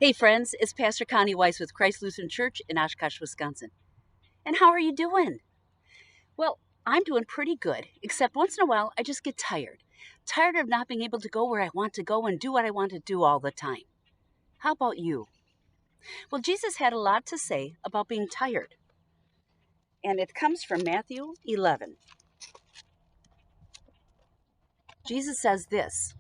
Hey friends, it's Pastor Connie Weiss with Christ Lutheran Church in Oshkosh, Wisconsin. And how are you doing? Well, I'm doing pretty good, except once in a while I just get tired. Tired of not being able to go where I want to go and do what I want to do all the time. How about you? Well, Jesus had a lot to say about being tired. And it comes from Matthew 11. Jesus says this: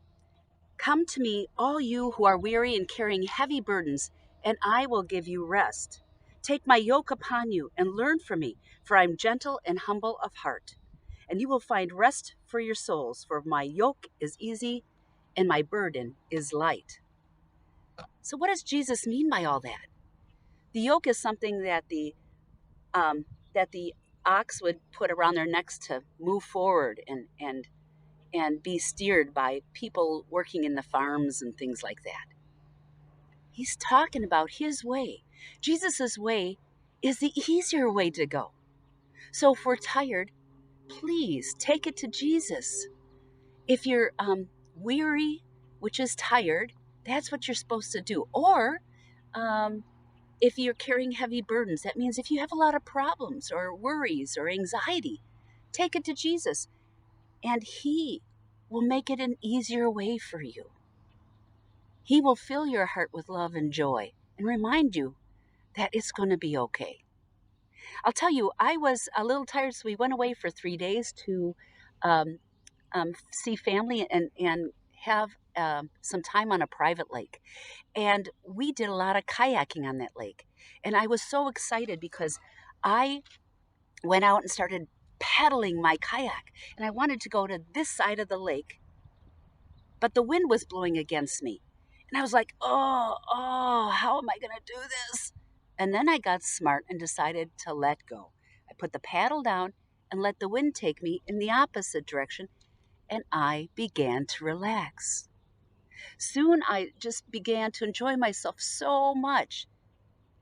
"Come to me, all you who are weary and carrying heavy burdens, and I will give you rest. Take my yoke upon you and learn from me, for I am gentle and humble of heart. And you will find rest for your souls, for my yoke is easy and my burden is light." So what does Jesus mean by all that? The yoke is something um, that the ox would put around their necks to move forward and be steered by people working in the farms and things like that. He's talking about his way. Jesus's way is the easier way to go. So if we're tired, please take it to Jesus. If you're weary, which is tired, that's what you're supposed to do. Or um, if you're carrying heavy burdens, that means if you have a lot of problems or worries or anxiety, take it to Jesus, and He will make it an easier way for you. He will fill your heart with love and joy and remind you that it's going to be okay. I'll tell you, I was a little tired, so we went away for 3 days to um, see family and have some time on a private lake. And we did a lot of kayaking on that lake. And I was so excited because I went out and started paddling my kayak. And I wanted to go to this side of the lake, but the wind was blowing against me. And I was like, how am I going to do this? And then I got smart and decided to let go. I put the paddle down and let the wind take me in the opposite direction, and I began to relax. Soon I just began to enjoy myself so much.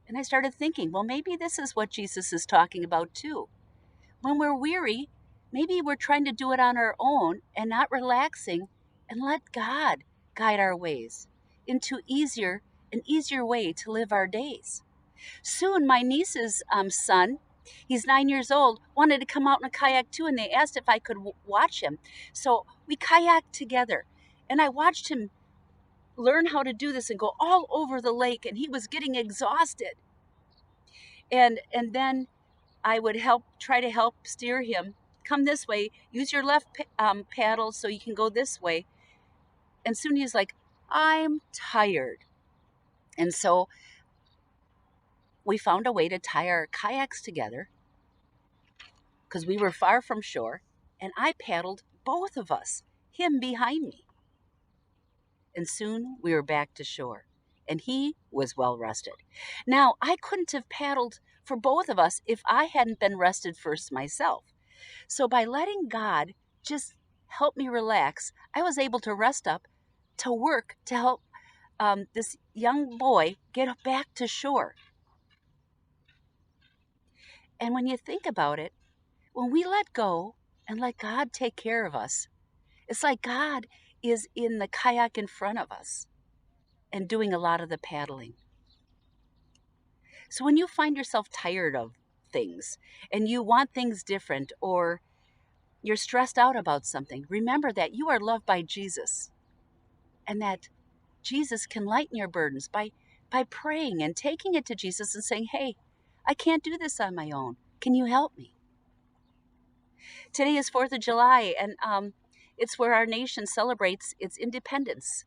And I started thinking, well, maybe this is what Jesus is talking about too. When we're weary, maybe we're trying to do it on our own and not relaxing and let God guide our ways into an easier way to live our days. Soon, my niece's son, he's 9 years old, wanted to come out in a kayak too, and they asked if I could watch him. So we kayaked together, and I watched him learn how to do this and go all over the lake, and he was getting exhausted. And then I would try to help steer him. Come this way, use your left paddle so you can go this way. And soon he's like, I'm tired. And so we found a way to tie our kayaks together because we were far from shore. And I paddled both of us, him behind me. And soon we were back to shore. And he was well rested. Now, I couldn't have paddled for both of us if I hadn't been rested first myself. So by letting God just help me relax, I was able to rest up, to work, to help this young boy get back to shore. And when you think about it, when we let go and let God take care of us, it's like God is in the kayak in front of us and doing a lot of the paddling. So when you find yourself tired of things and you want things different, or you're stressed out about something, remember that you are loved by Jesus and that Jesus can lighten your burdens by praying and taking it to Jesus and saying, hey, I can't do this on my own. Can you help me? Today is 4th of July, and it's where our nation celebrates its independence.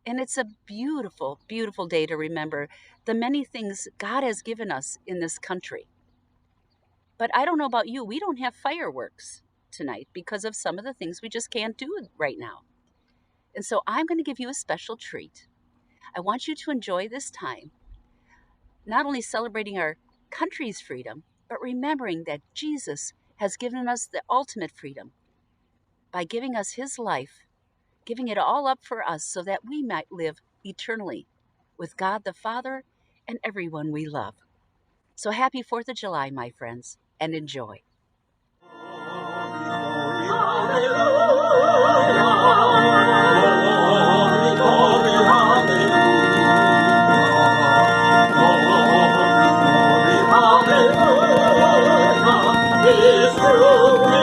And it's a beautiful, beautiful day to remember the many things God has given us in this country. But I don't know about you, we don't have fireworks tonight because of some of the things we just can't do right now. And so I'm going to give you a special treat. I want you to enjoy this time, not only celebrating our country's freedom, but remembering that Jesus has given us the ultimate freedom by giving us his life, giving it all up for us so that we might live eternally with God the Father and everyone we love. So happy 4th of July, my friends, and enjoy. Hallelujah. Children